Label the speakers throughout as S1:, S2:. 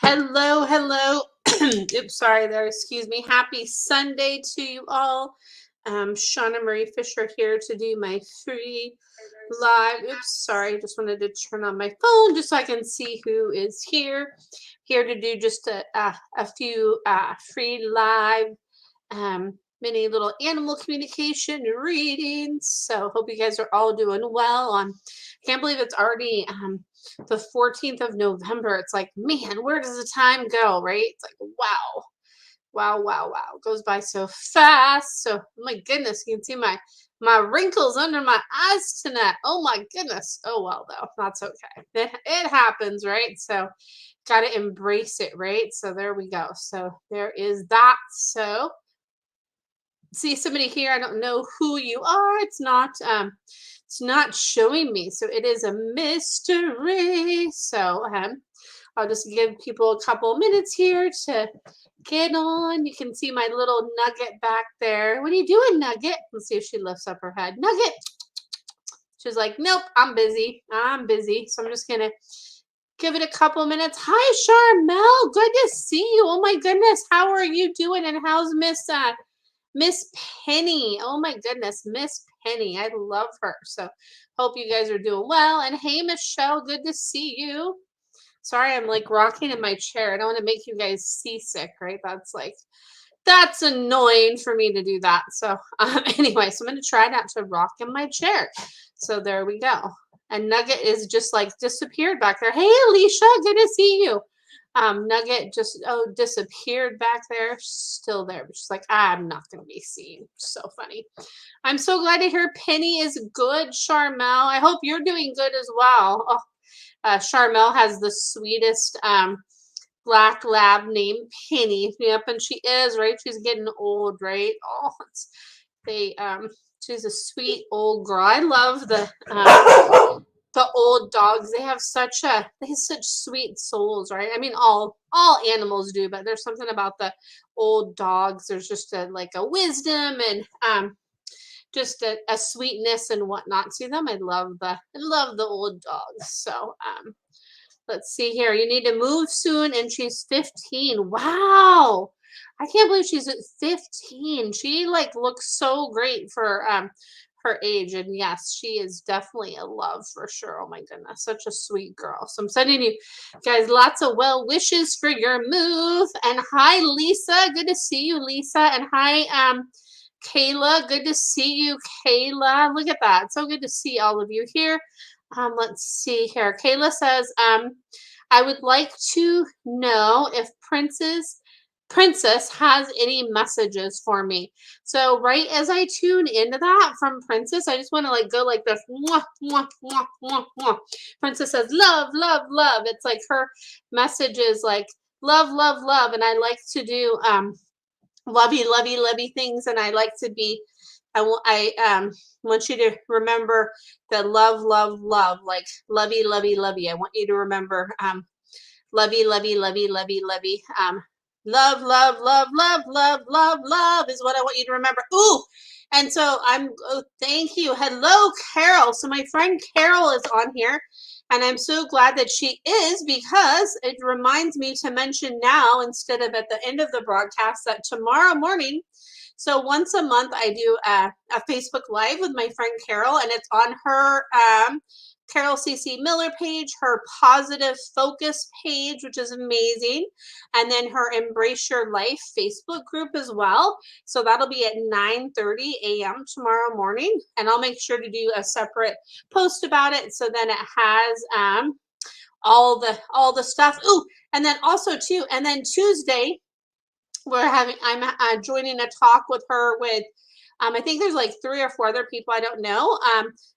S1: Hello, hello. Oops, sorry there. Excuse me. Happy Sunday to you all. Shauna Marie Fisher here to do my free live. Oops, sorry. Just wanted to turn on my phone just so I can see who is here. Here to do just a few free live mini little animal communication readings. So hope you guys are all doing well. Can't believe it's already the 14th of November. It's like, man, where does the time go, right? It's like, wow. Wow, wow, wow. It goes by so fast. So my goodness, you can see my wrinkles under my eyes tonight. Oh my goodness. Oh well though. That's okay. It happens, right? So gotta embrace it, right? So there we go. So there is that. So see somebody here. I don't know who you are. It's not showing me. So it is a mystery. So I'll just give people a couple minutes here to get on. You can see my little Nugget back there. What are you doing, Nugget? Let's see if she lifts up her head. Nugget. She's like, nope, I'm busy. I'm busy. So I'm just gonna give it a couple minutes. Hi, Charmel. Good to see you. Oh my goodness. How are you doing? And how's Miss Penny? Oh my goodness, Miss Penny. I love her. So hope you guys are doing well. And hey, Michelle, good to see you. Sorry, I'm like rocking in my chair. I don't want to make you guys seasick, right? That's annoying for me to do that. So anyway, so I'm going to try not to rock in my chair. So there we go. And Nugget is just like disappeared back there. Hey, Alicia, good to see you. Nugget just disappeared back there, still there, but she's like, I'm not gonna be seen. So funny. I'm so glad to hear Penny is good, Charmel. I hope you're doing good as well. Oh, Charmel has the sweetest black lab named Penny. Yep, and she is right. She's getting old, right? Oh, they she's a sweet old girl. I love the old dogs. They have such sweet souls, right? I mean, all animals do, but there's something about the old dogs. There's just a wisdom and just a sweetness and whatnot to them. I love the old dogs. So let's see here. You need to move soon, and she's 15. Wow. I can't believe she's at 15. She like looks so great for her age. And yes, she is definitely a love for sure. Oh my goodness, such a sweet girl. So I'm sending you guys lots of well wishes for your move. And hi, Lisa. Good to see you, Lisa. And hi, Kayla. Good to see you, Kayla. Look at that. So good to see all of you here. Let's see here. Kayla says, I would like to know if Princess has any messages for me. So right as I tune into that from Princess, I just want to like go like this. Mwah, mwah, mwah, mwah, mwah. Princess says, love, love, love. It's like her message is like love, love, love. And I like to do lovey, lovey, lovey things. And I like to be I want you to remember the love, love, love, like lovey, lovey, lovey. I want you to remember lovey, lovey, lovey, lovey, lovey. Love, love, love, love, love, love, love is what I want you to remember. Ooh, and so thank you. Hello, Carol. So my friend Carol is on here, and I'm so glad that she is because it reminds me to mention now instead of at the end of the broadcast that tomorrow morning. So once a month, I do a Facebook Live with my friend Carol, and it's on her Carol CC Miller page, her Positive Focus page, which is amazing, and then her Embrace Your Life Facebook group as well. So that'll be at 9:30 a.m. tomorrow morning, and I'll make sure to do a separate post about it. So then it has all the stuff. Ooh, and then also too, and then Tuesday I'm joining a talk with her with I think there's like 3 or 4 other people I don't know.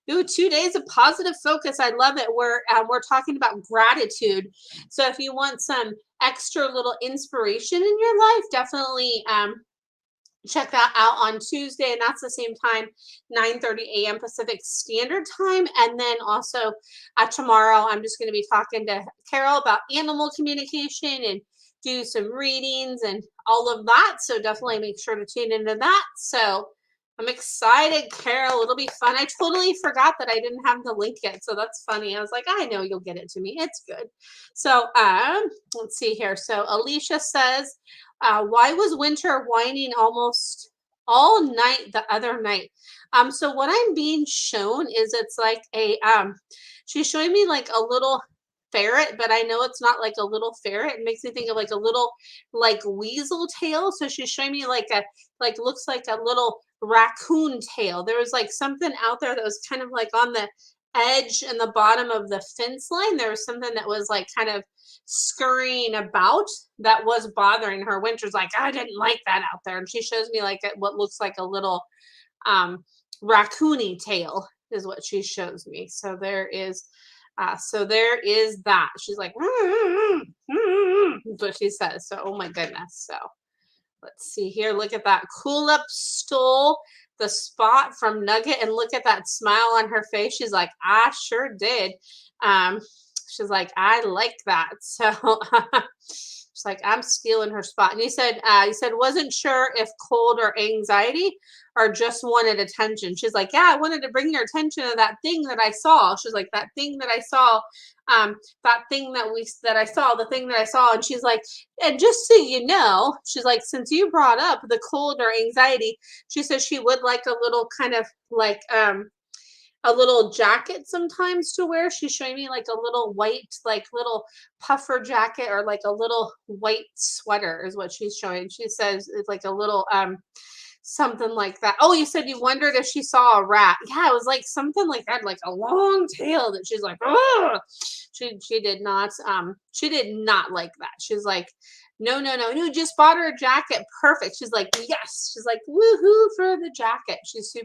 S1: 2 days of positive focus. I love it. We're talking about gratitude. So if you want some extra little inspiration in your life, definitely check that out on Tuesday, and that's the same time, 9:30 a.m. Pacific Standard Time. And then also tomorrow, I'm just going to be talking to Carol about animal communication and do some readings and all of that. So definitely make sure to tune into that. So I'm excited, Carol. It'll be fun. I totally forgot that I didn't have the link yet, so that's funny. I was like, I know you'll get it to me. It's good. So, let's see here. So, Alicia says, "Why was Winter whining almost all night the other night?" So what I'm being shown is it's like a she's showing me like a little ferret, but I know it's not like a little ferret. It makes me think of like a little like weasel tail. So she's showing me like a like looks like a little raccoon tail. There was like something out there that was kind of like on the edge and the bottom of the fence line. There was something that was like kind of scurrying about that was bothering her. Winter's like, I didn't like that out there. And she shows me like what looks like a little raccoony tail is what she shows me. So there is that. She's like, is what she says. So, oh my goodness. So let's see here. Look at that. Cool Up stole the spot from Nugget, and look at that smile on her face. She's like, I sure did. Um, she's like, I like that. So she's like, I'm stealing her spot. And you said wasn't sure if cold or anxiety or just wanted attention. She's like, yeah, I wanted to bring your attention to that thing that I saw. She's like, that thing that I saw, that thing that I saw, the thing that I saw. And she's like, and just so you know, she's like, since you brought up the cold or anxiety, she says she would like a little kind of like a little jacket sometimes to wear. She's showing me like a little white, like little puffer jacket or like a little white sweater is what she's showing. She says it's like a little something like that. Oh, you said you wondered if she saw a rat. Yeah, it was like something like that, like a long tail that she's like, oh, she did not like that. She's like, no, just bought her a jacket. Perfect. She's like, yes. She's like, woohoo for the jacket. She's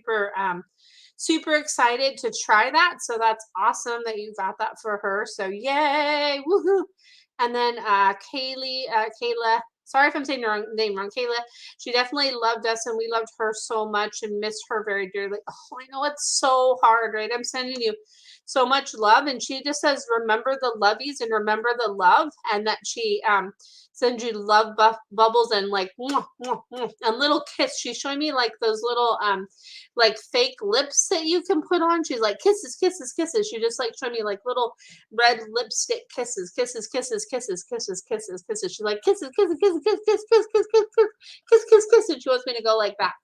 S1: super excited to try that. So that's awesome that you got that for her. So yay, woohoo. And then Kayla, sorry if I'm saying your name wrong, Kayla. She definitely loved us and we loved her so much and missed her very dearly. Oh, I know it's so hard, right? I'm sending you so much love. And she just says, remember the lovies and remember the love. And that she sends you love bubbles and like mwah, mwah, mwah, and little kiss. She's showing me like those little like fake lips that you can put on. She's like kisses, kisses, kisses. She just like showed me like little red lipstick kisses, kisses, kisses, kisses, kisses, kisses, kisses. She's like kisses, kisses, kisses, kiss, kiss, kiss, kiss, kiss, kiss, kiss, kiss, kiss. And she wants me to go like that.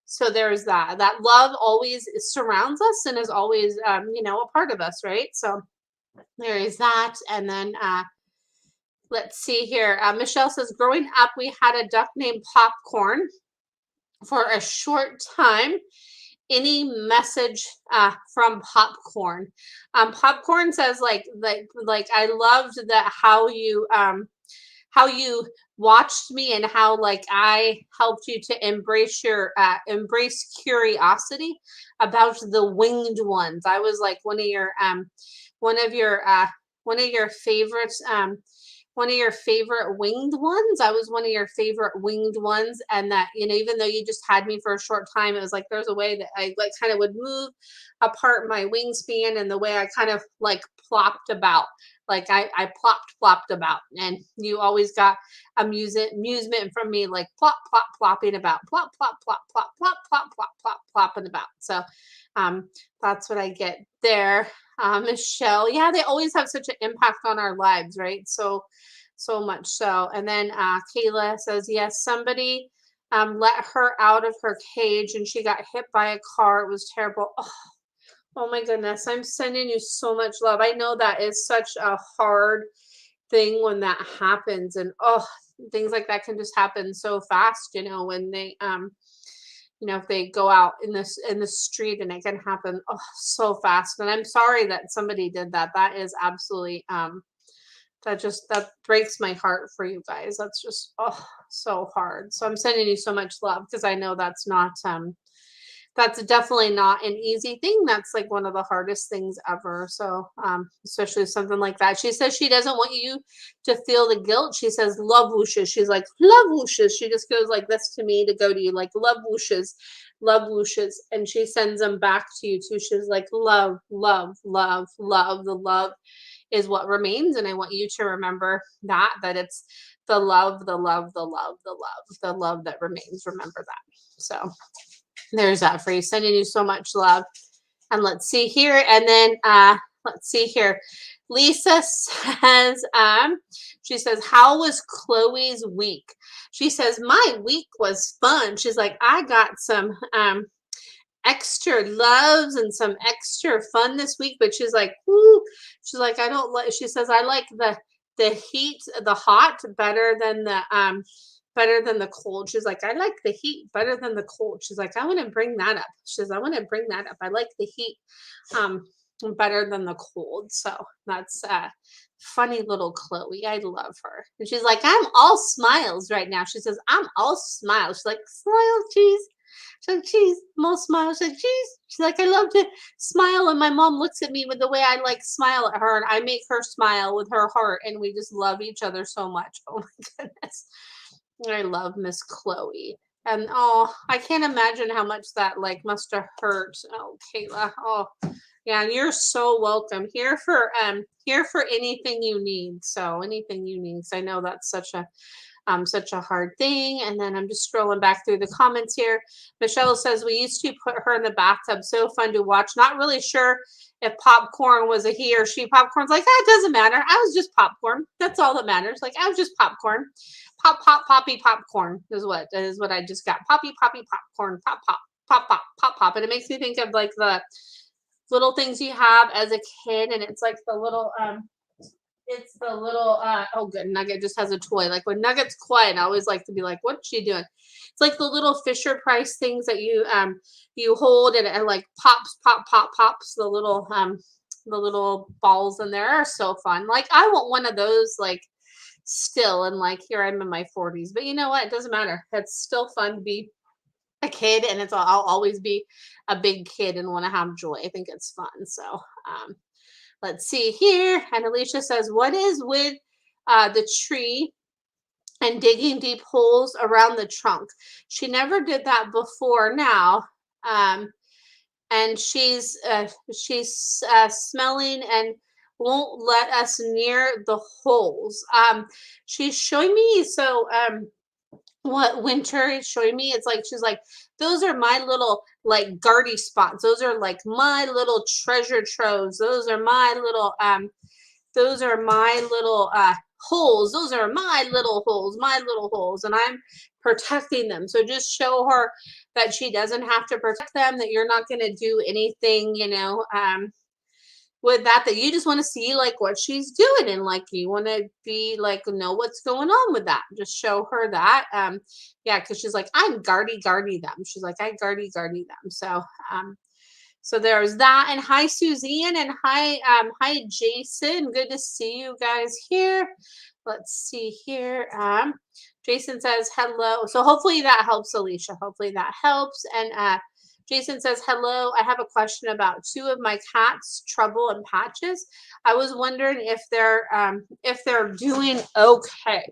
S1: So there's that. That love always surrounds us and is always a part of us, right? So there is that. And then let's see here. Michelle says, growing up, we had a duck named Popcorn for a short time. Any message from Popcorn? Popcorn says like I loved that how you watched me and how like I helped you to embrace embrace curiosity about the winged ones. I was like one of your favorites one of your favorite winged ones. I was one of your favorite winged ones. And that, even though you just had me for a short time, it was like there's a way that I like kind of would move apart my wingspan and the way I kind of like plopped about. Like I plopped about. And you always got amusement from me, like plopping about. Plop, plop, plop, plop, plop, plop, plop, plop, plopping about. So that's what I get there. Michelle, yeah, they always have such an impact on our lives, right? So much so. And then Kayla says, yes, somebody let her out of her cage and she got hit by a car. It was terrible. Oh my goodness. I'm sending you so much love. I know that is such a hard thing when that happens. And things like that can just happen so fast, when they if they go out in the street, and it can happen so fast. And I'm sorry that somebody did that. That is absolutely that breaks my heart for you guys. That's just so hard. So I'm sending you so much love because I know that's definitely not an easy thing. That's like one of the hardest things ever. So especially something like that. She says she doesn't want you to feel the guilt. She says love whooshes. She's like love whooshes. She just goes like this to me to go to you, like love whooshes, love whooshes. And she sends them back to you too. She's like love, love, love, love. The love is what remains. And I want you to remember that it's the love, the love, the love, the love, the love that remains. Remember that. So there's that for you. Sending you so much love. And let's see here. And then let's see here. Lisa says, she says, how was Chloe's week? She says, my week was fun. She's like, I got some extra loves and some extra fun this week, but she's like, whoo, she's like, I don't like, she says, I like the heat, the hot better than the cold. She's like, I like the heat better than the cold. She's like, I want to bring that up. She says, I want to bring that up. I like the heat better than the cold. So that's funny little Chloe. I love her. And she's like, I'm all smiles right now. She says, I'm all smiles. She's like, smiles, cheese. She's like, cheese, I'm all smiles. She's like, cheese. She's like, I love to smile. And my mom looks at me with the way I like smile at her. And I make her smile with her heart. And we just love each other so much. Oh my goodness. I love Miss Chloe. And oh, I can't imagine how much that like must have hurt. Oh, Kayla. Oh, yeah, you're so welcome. Here for anything you need. So anything you need. So I know that's such a hard thing. And then I'm just scrolling back through the comments here. Michelle says we used to put her in the bathtub. So fun to watch. Not really sure if popcorn was a he or she. Popcorn's like, it doesn't matter. I was just popcorn. That's all that matters. Like I was just popcorn. Pop, pop, poppy, popcorn is what I just got. Poppy, poppy, popcorn, pop, pop, pop, pop, pop, pop. And it makes me think of like the little things you have as a kid. And it's like the little, oh good, Nugget just has a toy. Like when Nugget's quiet, I always like to be like, what's she doing? It's like the little Fisher Price things that you hold and it like pops, pops. The little balls in there are so fun. Like I want one of those like still, and like here I'm in my 40s, but you know what, it doesn't matter. It's still fun to be a kid, and I'll always be a big kid and want to have joy. I think it's fun. So let's see here. And Alicia says, what is with the tree and digging deep holes around the trunk? She never did that before now. And she's smelling and won't let us near the holes. She's showing me, so what Winter is showing me, it's like she's like, those are my little like guardy spots. Those are like my little treasure troves. Those are my little holes. Those are my little holes, and I'm protecting them. So just show her that she doesn't have to protect them, that you're not going to do anything, with that you just want to see like what she's doing, and like you want to be like know what's going on with that. Just show her that. Yeah, because she's like, I'm guardy them. She's like, I guardy them. So there's that. And hi Suzanne, and hi Jason. Good to see you guys here. Let's see here. Jason says hello. So hopefully that helps, Alicia. Hopefully that helps. And Jason says, hello, I have a question about two of my cats, Trouble and Patches. I was wondering if they're doing okay.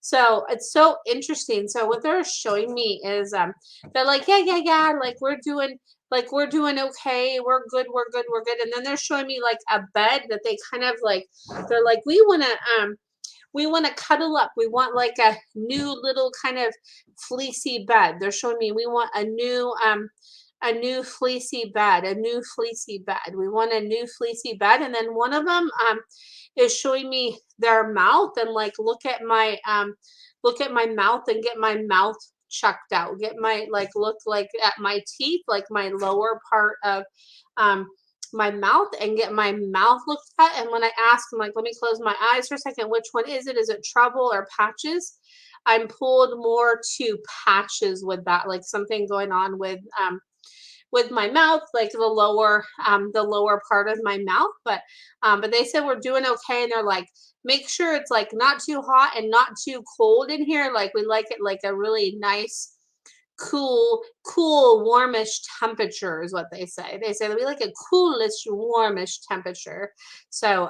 S1: So it's so interesting. So what they're showing me is they're like, yeah, like we're doing okay, we're good. And then they're showing me like a bed that they kind of like, they're like, we want to cuddle up. We want like a new little kind of fleecy bed. They're showing me we want a new fleecy bed. We want a new fleecy bed. And then one of them is showing me their mouth and like look at my mouth and get my mouth checked out. Look like at my teeth, like my lower part of my mouth, and get my mouth looked at. And when I ask them, like, let me close my eyes for a second, which one is it? Is it Trouble or Patches? I'm pulled more to Patches with that, like something going on with my mouth, like the lower part of my mouth. But they said we're doing okay, and they're like, make sure it's like not too hot and not too cold in here. Like we like it like a really nice, cool, warmish temperature is what they say. They say that we like a coolish, warmish temperature. So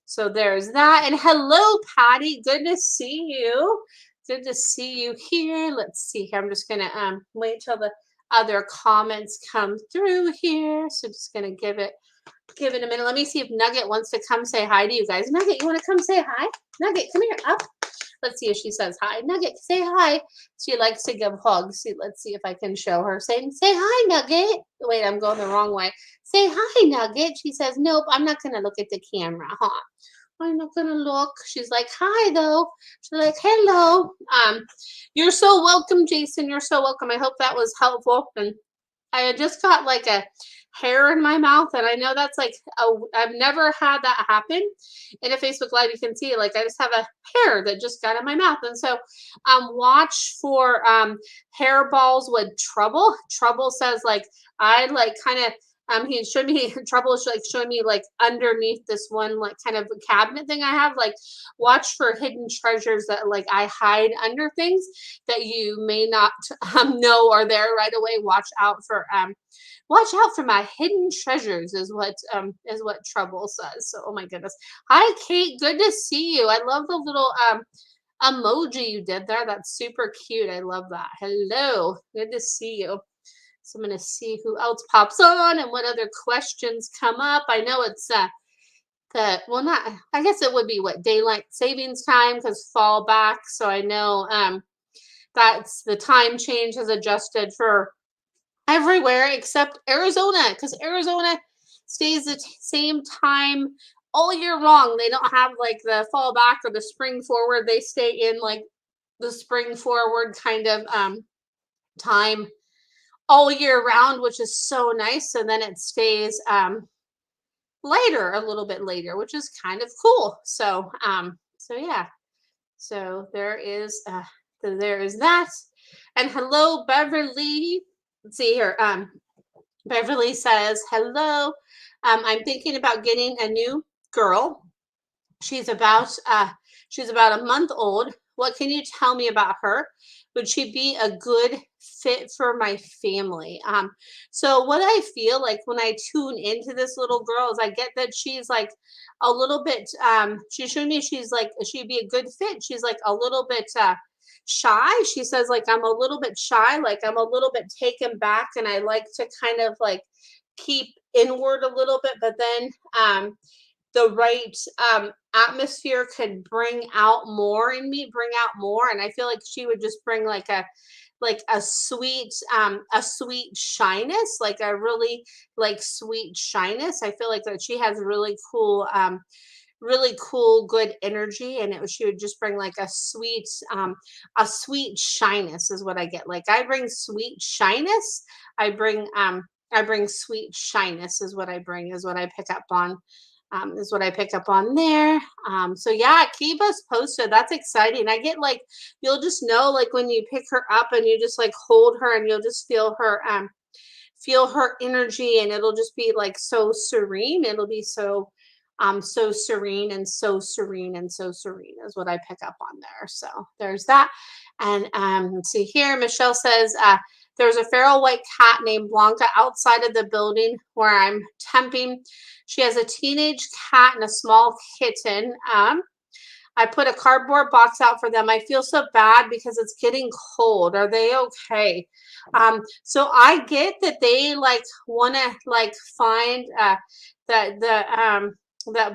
S1: so there's that. And hello, Patty. Good to see you. Good to see you here. Let's see here. I'm just gonna wait till the other comments come through here. So just gonna give it Give it a minute. Let me see if Nugget wants to come say hi to you guys. Nugget, you want to come say hi? Nugget, come here. Up. Let's see if she says hi. Nugget, say hi. She likes to give hugs. See, let's see if I can show her. Say hi, Nugget. Wait, I'm going the wrong way. Say hi, Nugget. She says, nope, I'm not going to look at the camera, huh? I'm not gonna look. She's like, hi though. She's like, hello. You're so welcome, Jason. You're so welcome. I hope that was helpful. And I had just got like a hair in my mouth, and I know that's like I've never had that happen in a Facebook Live. You can see like I just have a hair that just got in my mouth, and so watch for hairballs with Trouble. Trouble says like I like kind of. He showed me Trouble is like showing me like underneath this one like kind of cabinet thing I have. Like watch for hidden treasures that like I hide under things that you may not know are there right away. Watch out for my hidden treasures is what Trouble says. So oh my goodness. Hi Kate, good to see you. I love the little emoji you did there. That's super cute. I love that. Hello, good to see you. So I'm going to see who else pops on and what other questions come up. I know it's not, I guess it would be what daylight savings time because fall back. So I know that's the time change has adjusted for everywhere except Arizona because Arizona stays the same time all year long. They don't have like the fall back or the spring forward. They stay in like the spring forward kind of time all year round, which is so nice. And then it stays later, a little bit later, which is kind of cool. So yeah. So there is that. And hello, Beverly. Let's see here. Beverly says, hello. I'm thinking about getting a new girl. She's about a month old. What can you tell me about her? Would she be a good fit for my family? So what I feel like when I tune into this little girl is I get that she's like a little bit she showed me she's like she'd be a good fit. She's like a little bit shy. She says like I'm a little bit shy, like I'm a little bit taken back and I like to kind of like keep inward a little bit, but then the right atmosphere could bring out more in me, bring out more. And I feel like she would just bring like a sweet shyness, like a really like sweet shyness. I feel like that she has really cool good energy, and she would just bring like a sweet shyness is what I get. Like I bring sweet shyness. I bring sweet shyness is what I bring, is what I pick up on. Is what I pick up on there. So yeah, keep us posted. That's exciting. I get like, you'll just know like when you pick her up and you just like hold her and you'll just feel her energy, and it'll just be like so serene. It'll be so serene and so serene and so serene is what I pick up on there. So there's that. And let's see here. Michelle says, there's a feral white cat named Blanca outside of the building where I'm temping. She has a teenage cat and a small kitten. I put a cardboard box out for them. I feel so bad because it's getting cold. Are they okay? So I get that they like want to like find that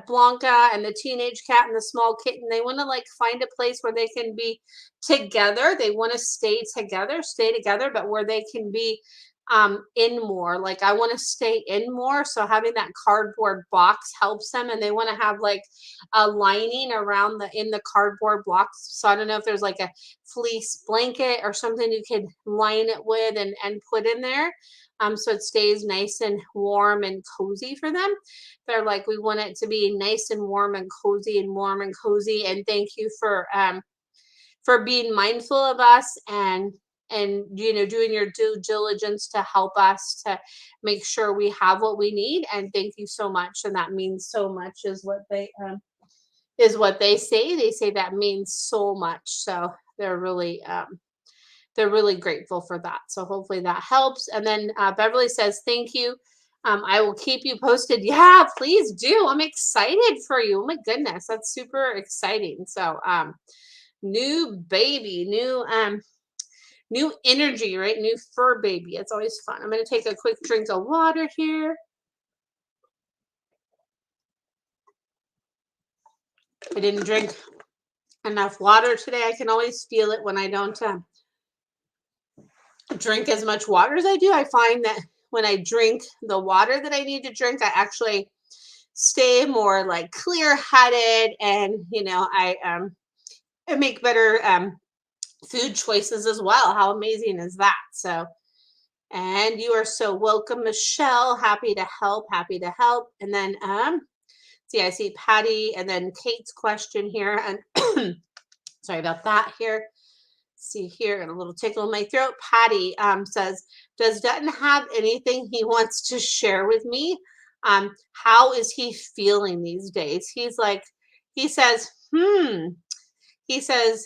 S1: Blanca and the teenage cat and the small kitten, they want to like find a place where they can be together. They want to stay together, but where they can be in more. Like I want to stay in more. So having that cardboard box helps them, and they want to have like a lining around in the cardboard box. So I don't know if there's like a fleece blanket or something you could line it with and put in there. So it stays nice and warm and cozy for them. They're like, we want it to be nice and warm and cozy and warm and cozy. And thank you for being mindful of us and doing your due diligence to help us to make sure we have what we need. And thank you so much. And that means so much is what they say. They say that means so much. So they're really grateful for that. So hopefully that helps. And then Beverly says, thank you. I will keep you posted. Yeah, please do. I'm excited for you. Oh my goodness. That's super exciting. So new baby, new energy, right? New fur baby. It's always fun. I'm going to take a quick drink of water here. I didn't drink enough water today. I can always feel it when I don't drink as much water as I do. I find that when I drink the water that I need to drink, I actually stay more like clear-headed, and I make better food choices as well. How amazing is that? So, and you are so welcome, Michelle. Happy to help. Happy to help. And then see, I see Patty and then Kate's question here. And sorry about that here. See here, got a little tickle in my throat. Patty says, does Dutton have anything he wants to share with me? How is he feeling these days? He's like, he says, he says,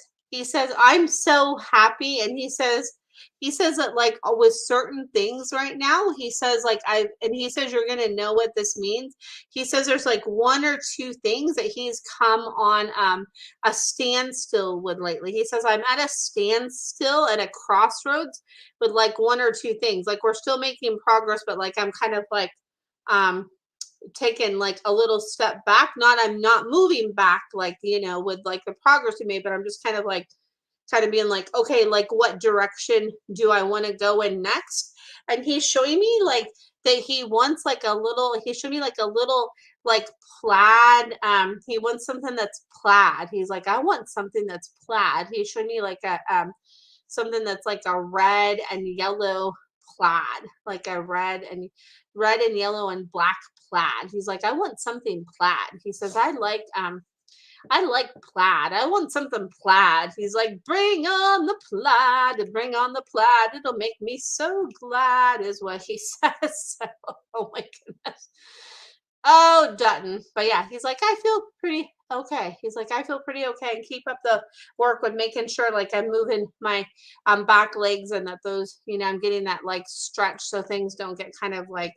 S1: I'm so happy. And he says that like with certain things right now, he says like and he says you're gonna know what this means. He says there's like one or two things that he's come on a standstill with lately. He says I'm at a standstill at a crossroads with like one or two things. Like we're still making progress, but like I'm kind of like um taken like a little step back. Not I'm not moving back like with like the progress we made, but I'm just kind of being like, okay, like what direction do I want to go in next? And he's showing me like that he wants like a little, he showed me like a little like plaid. He wants something that's plaid. He's like, I want something that's plaid. He showed me like a something that's like a red and yellow plaid, like a red and yellow and black plaid. He's like, I want something plaid. He says, I like plaid. I want something plaid. He's like, bring on the plaid, bring on the plaid. It'll make me so glad, is what he says. So, oh my goodness. Oh, Dutton. But yeah, he's like, I feel pretty okay. He's like, I feel pretty okay, and keep up the work with making sure like I'm moving my back legs, and that those, I'm getting that like stretch so things don't get kind of like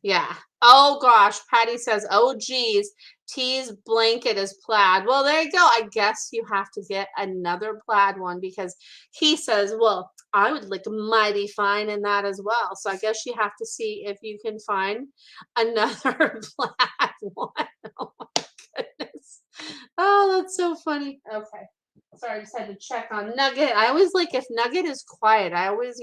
S1: yeah. Oh gosh, Patty says, oh geez, T's blanket is plaid. Well, there you go. I guess you have to get another plaid one, because he says, well, I would look mighty fine in that as well. So I guess you have to see if you can find another plaid one. Oh my goodness. Oh, that's so funny. Okay. Sorry, I just had to check on Nugget. I always like if Nugget is quiet. I always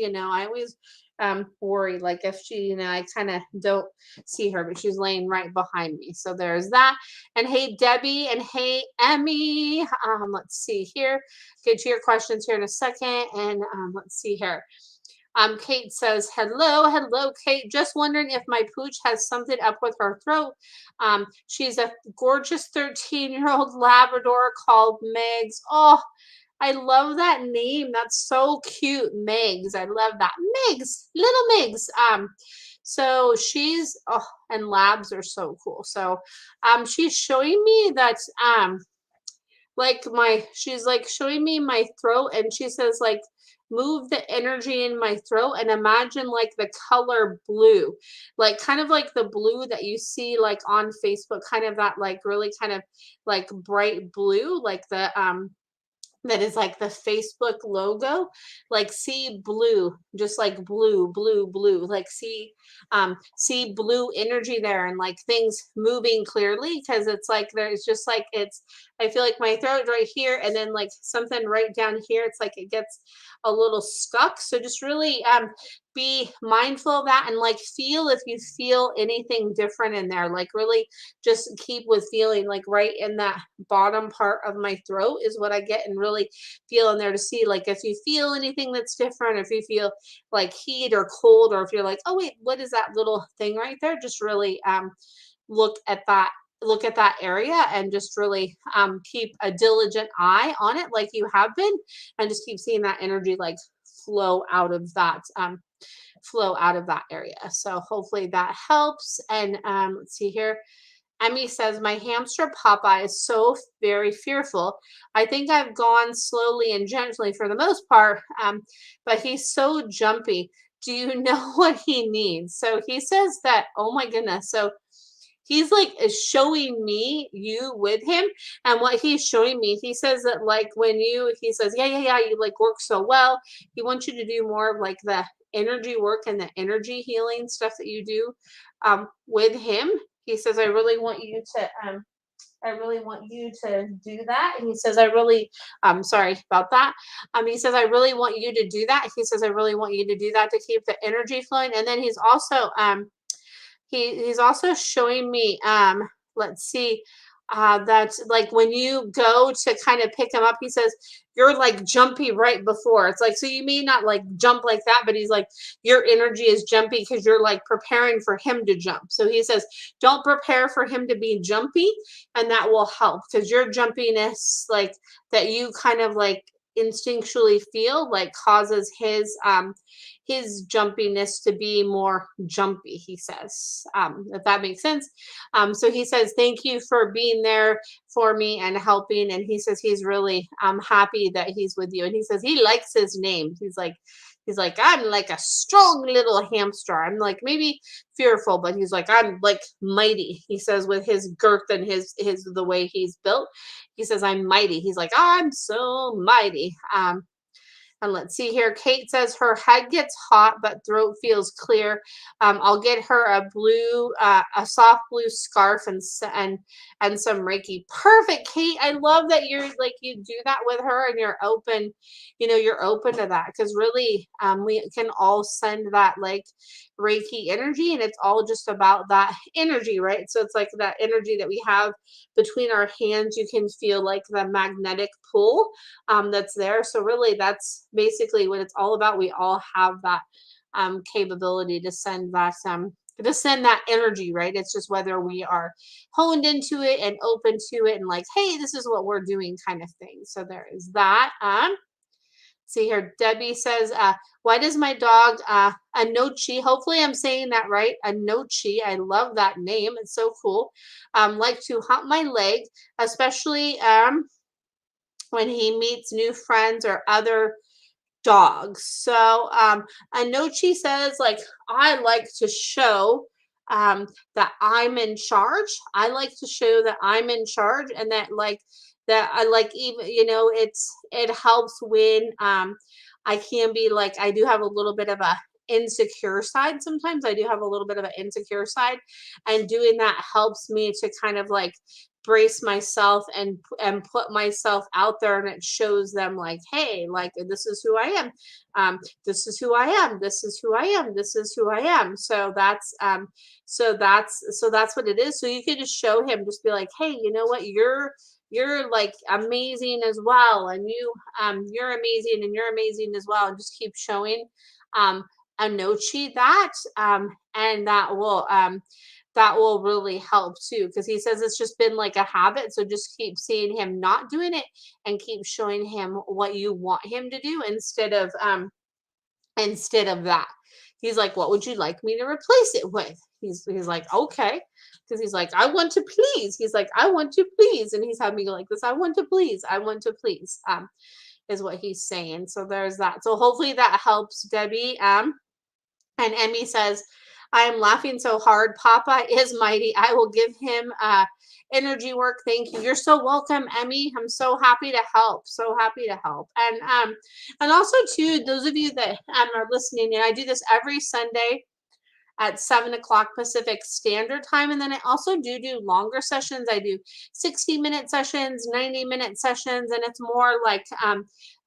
S1: worry like if she, I kind of don't see her, but she's laying right behind me. So there's that. And hey, Debbie, and hey, Emmy. Let's see here. Get to your questions here in a second. And let's see here. Kate says, hello, Kate. Just wondering if my pooch has something up with her throat. She's a gorgeous 13-year-old Labrador called Megs. Oh, I love that name. That's so cute, Megs. I love that. Megs, little Megs. So she's, oh, and labs are so cool. So she's showing me that she's like showing me my throat, and she says like move the energy in my throat and imagine like the color blue, like kind of like the blue that you see like on Facebook, kind of that like really kind of like bright blue, like the that is like the Facebook logo, like see blue, just like blue, like see blue energy there, and like things moving clearly, because it's like there's just like it's, I feel like my throat right here, and then like something right down here, it's like it gets a little stuck. So just really be mindful of that, and like feel if you feel anything different in there, like really just keep with feeling like right in that bottom part of my throat is what I get, and really feel in there to see like if you feel anything that's different, if you feel like heat or cold, or if you're like, oh wait, what is that little thing right there? Just really look at that, area, and just really keep a diligent eye on it like you have been, and just keep seeing that energy like flow out of that area. So hopefully that helps. And let's see here. Emmy says, my hamster Popeye is so very fearful. I think I've gone slowly and gently for the most part, but he's so jumpy. Do you know what he needs? So he says that, oh my goodness. So he's like is showing me you with him, and what he's showing me, he says that like when he says, yeah, you like work so well. He wants you to do more of like the energy work and the energy healing stuff that you do with him. He says, I really want you to I really want you to do that. And he says, I really, sorry about that. He says, I really want you to do that. He says, I really want you to do that to keep the energy flowing. And then he's also showing me, let's see, that like when you go to kind of pick him up, he says, you're like jumpy right before. It's like, so you may not like jump like that, but he's like, your energy is jumpy because you're like preparing for him to jump. So he says, don't prepare for him to be jumpy, and that will help because your jumpiness, like that you kind of like instinctually feel like causes his jumpiness to be more jumpy, he says, if that makes sense. So he says, thank you for being there for me and helping. And he says he's really happy that he's with you. And he says he likes his name. He's like, I'm like a strong little hamster. I'm like maybe fearful, but he's like, I'm like mighty. He says with his girth and his the way he's built. He says, I'm mighty. He's like, I'm so mighty. And let's see here. Kate says her head gets hot, but throat feels clear. I'll get her a soft blue scarf and some Reiki. Perfect, Kate. I love that you're like you do that with her and you're open. You're open to that because really, we can all send that like Reiki energy, and it's all just about that energy, right? So it's like that energy that we have between our hands. You can feel like the magnetic pull that's there. So really, that's basically what it's all about. We all have that capability to send that energy, right? It's just whether we are honed into it and open to it and like, hey, this is what we're doing kind of thing. So there is that. See here, Debbie says, why does my dog Anochi, hopefully I'm saying that right, Anochi, I love that name, it's so cool, like to hump my leg, especially when he meets new friends or other dogs. So Anochi says, like, I like to show that I'm in charge. I like to show that I'm in charge and that I like even, it helps when I can be like, I do have a little bit of a insecure side sometimes. I do have a little bit of an insecure side, and doing that helps me to kind of like brace myself and put myself out there, and it shows them like, hey, like this is who I am, this is who I am, this is who I am, this is who I am. So that's what it is. So you can just show him, just be like, hey, you know what, you're like amazing as well, and you're amazing and you're amazing as well, and just keep showing Anochi that, and that will really help too, because he says it's just been like a habit. So just keep seeing him not doing it and keep showing him what you want him to do instead of that. He's like, what would you like me to replace it with? He's like, okay, because he's like, I want to please. He's like, I want to please, and he's having me go like this. I want to please. I want to please. Is what he's saying. So there's that. So hopefully that helps, Debbie. And Emmy says, I am laughing so hard. Papa is mighty. I will give him energy work. Thank you. You're so welcome, Emmy. I'm so happy to help. So happy to help. And also too, those of you that are listening, and I do this every Sunday at 7 o'clock Pacific Standard Time. And then I also do longer sessions. I do 60-minute sessions, 90-minute sessions, and it's more like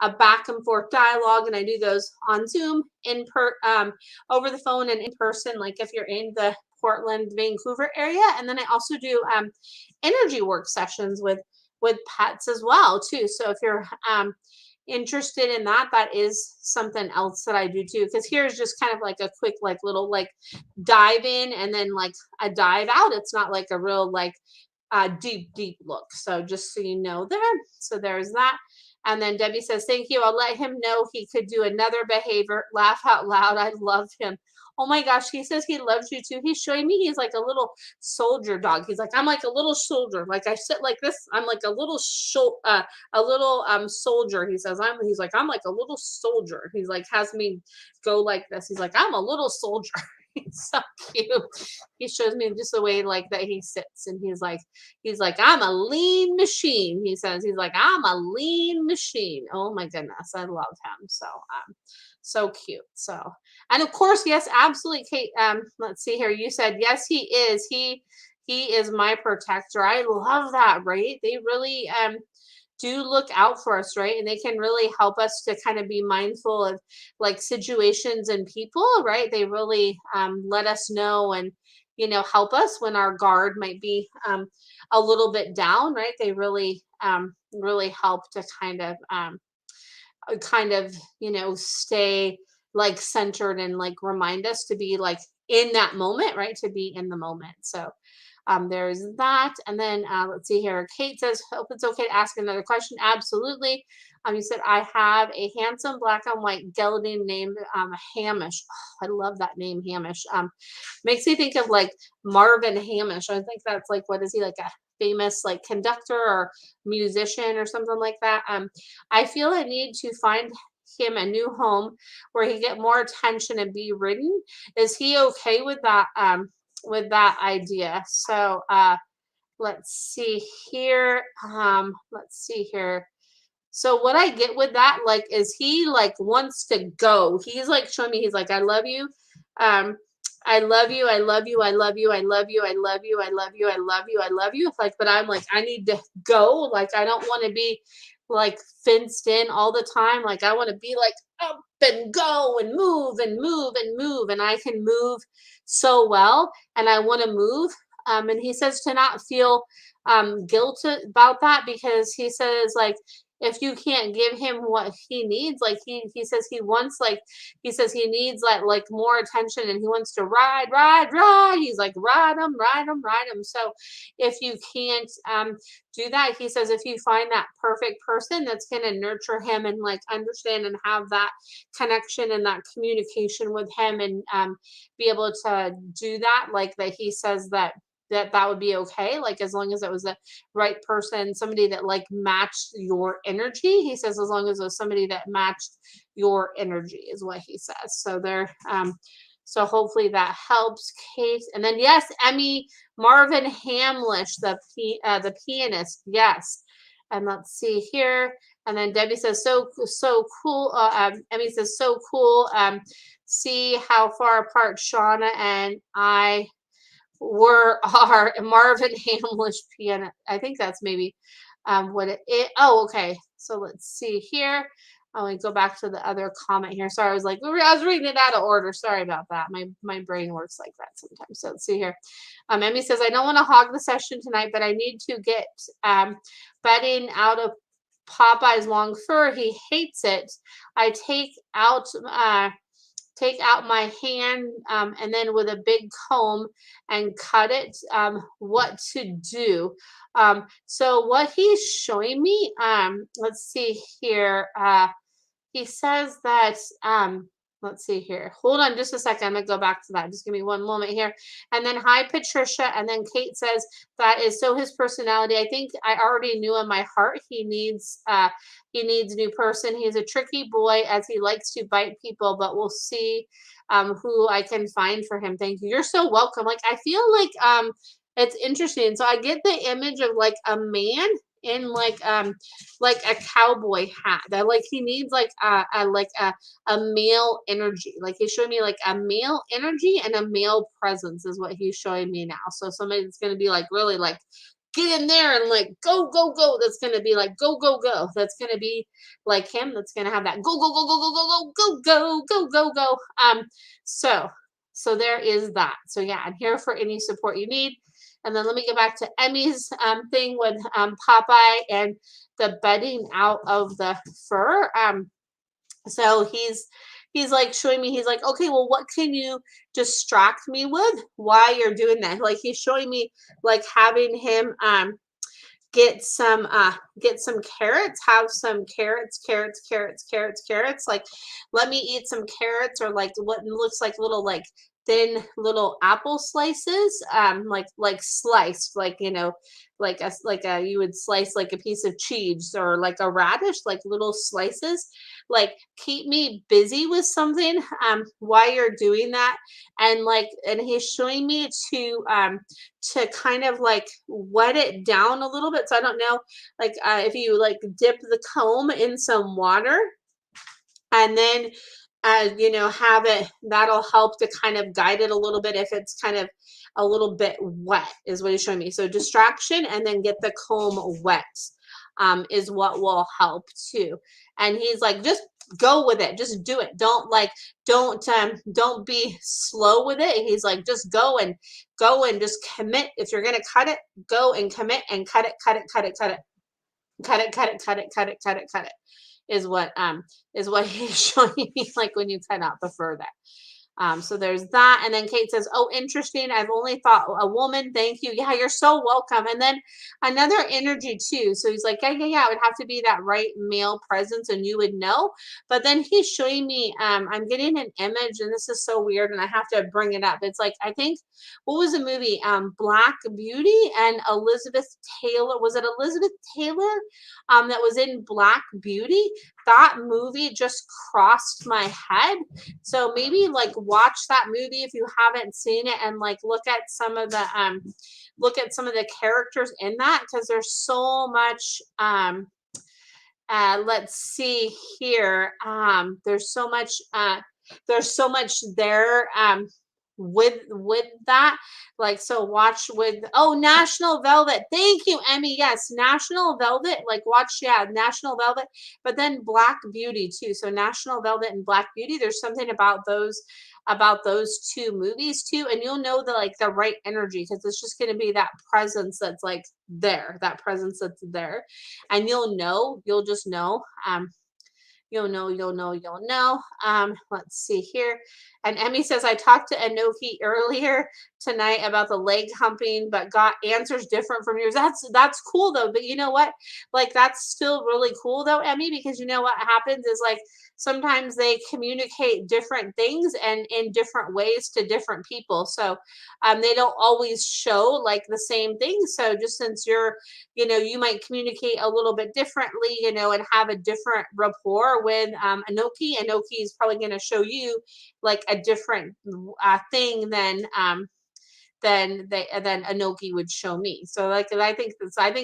S1: a back and forth dialogue. And I do those on Zoom, over the phone, and in person, like if you're in the Portland, Vancouver area. And then I also do energy work sessions with pets as well too. So if you're interested in that, that is something else that I do too, because here's just kind of like a quick like little like dive in and then like a dive out. It's not like a real like deep look. So just so you know there. So there's that. And then Debbie says, thank you. I'll let him know he could do another behavior. Laugh out loud. I love him. Oh my gosh. He says he loves you too. He's showing me he's like a little soldier dog. He's like, I'm like a little soldier. Like I sit like this. I'm like a little soldier. He's like, I'm like a little soldier. He's like, has me go like this. He's like, I'm a little soldier. He's so cute. He shows me just the way like that he sits, and he's like, I'm a lean machine. He says, he's like, I'm a lean machine. Oh my goodness, I love him. So cute. So, and of course, yes, absolutely, Kate. Let's see here. You said yes, he is. he is my protector. I love that, right? They really do look out for us, right? And they can really help us to kind of be mindful of like situations and people, right? They really let us know and help us when our guard might be a little bit down, right? They really help to kind of stay like centered and like remind us to be like in that moment, right? To be in the moment. So there's that. And then let's see here. Kate says, hope it's okay to ask another question. Absolutely. You said, I have a handsome black and white gelding named Hamish. Oh, I love that name, Hamish. Makes me think of like Marvin Hamish. I think that's like, what is he, like a famous like conductor or musician or something like that? I feel I need to find him a new home where he get more attention and be ridden. Is he okay with that idea? So let's see here. Let's see here. So what I get with that, like, is he like wants to go. He's like showing me, he's like, I love you. Um, I love you, I love you, I love you, I love you, I love you, I love you, I love you, I love you. Like, but I'm like, I need to go. Like, I don't want to be like fenced in all the time. Like, I want to be like up and go and move and move and move. And I can move so well, and I want to move. And he says to not feel guilt about that, because he says like, if you can't give him what he needs, like he says he wants, like he says he needs like more attention, and he wants to ride. He's like, ride him, ride him, ride him. So if you can't do that, he says, if you find that perfect person that's going to nurture him and like understand and have that connection and that communication with him, and be able to do that, like that, he says that would be okay, like as long as it was the right person, somebody that like matched your energy. He says as long as it was somebody that matched your energy is what he says. So there, so hopefully that helps, Kate. And then yes, Emmy, Marvin Hamlish, the pianist, yes. And let's see here. And then Debbie says, so cool. Emmy says, so cool. See how far apart Shauna and I were our Marvin Hamlish piano. I think that's maybe what it is. Oh, okay. So let's see here. Let me go back to the other comment here. Sorry, I was reading it out of order. Sorry about that. My brain works like that sometimes. So let's see here. Emmy says, I don't want to hog the session tonight, but I need to get bedding out of Popeye's long fur. He hates it. I take out my hand and then with a big comb and cut it. What to do? So what he's showing me, let's see here. He says that, let's see here. Hold on just a second. I'm going to go back to that. Just give me one moment here. And then, hi, Patricia. And then Kate says that is so his personality. I think I already knew in my heart he needs a new person. He's a tricky boy as he likes to bite people, but we'll see who I can find for him. Thank you. You're so welcome. Like, I feel it's interesting. So I get the image of like a man in like a cowboy hat, that like he needs like a male energy. Like he's showing me like a male energy and a male presence is what he's showing me now. So somebody that's going to be like really like get in there and like go go go, that's going to be like go go go, that's going to be like him, that's going to have that go go go go go go go go go go go go. So there is that. So yeah, I'm here for any support you need. And then let me get back to Emmy's thing with Popeye and the bedding out of the fur. So he's like showing me, he's like, okay, well, what can you distract me with while you're doing that? Like he's showing me like having him get some carrots, have some carrots, like let me eat some carrots, or like what looks like little like thin little apple slices, like sliced, like like a you would slice like a piece of cheese or like a radish, like little slices. Like keep me busy with something while you're doing that. And he's showing me to kind of like wet it down a little bit. So I don't know, like if you like dip the comb in some water and then you know, have it, that'll help to kind of guide it a little bit if it's kind of a little bit wet, is what he's showing me. So distraction and then get the comb wet is what will help too. And he's like, just go with it, just do it. Don't like, don't be slow with it. He's like, just go and just commit. If you're gonna cut it, go and commit and cut it, cut it, cut it, cut it, cut it, cut it, cut it, cut it, cut it, cut it, is what he's showing me, like when you cut out the fur there. So there's that. And then Kate says, oh, interesting. I've only thought a woman. Thank you. Yeah, you're so welcome. And then another energy too. So he's like, yeah, yeah, yeah. It would have to be that right male presence and you would know. But then he's showing me, I'm getting an image and this is so weird and I have to bring it up. It's like, I think, what was the movie? Black Beauty and Elizabeth Taylor. Was it Elizabeth Taylor that was in Black Beauty? That movie just crossed my head. So maybe like watch that movie if you haven't seen it and like look at some of the characters in that, because there's so much let's see here, there's so much there with that, like, so watch with, oh, National Velvet. Thank you, Emmy. Yes, National Velvet, like watch, yeah, National Velvet, but then Black Beauty too. So National Velvet and Black Beauty, there's something about those two movies too, and you'll know the like the right energy, because it's just going to be that presence that's like there, that presence that's there, and you'll just know, you'll know. Let's see here. And Emmy says, I talked to Anoki earlier tonight about the leg humping, but got answers different from yours. That's cool though. But you know what? Like, that's still really cool though, Emmy, because you know what happens is like sometimes they communicate different things and in different ways to different people. So they don't always show like the same thing. So just since you're, you know, you might communicate a little bit differently, you know, and have a different rapport with Anoki. Anoki is probably going to show you like a different thing than Anoki would show me. So like, I think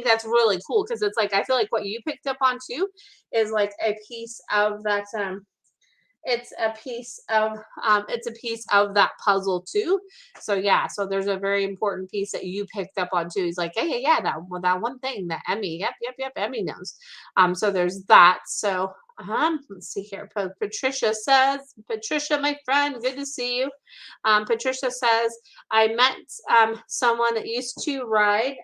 S1: that's really cool, because it's like, I feel like what you picked up on too is like a piece of that. It's a piece of that puzzle too. So yeah, so there's a very important piece that you picked up on too. He's like, yeah, yeah, yeah, that one thing that Emmy, yep, Emmy knows. So there's that. So let's see here. Patricia says, Patricia, my friend, good to see you. Patricia says, I met someone that used to ride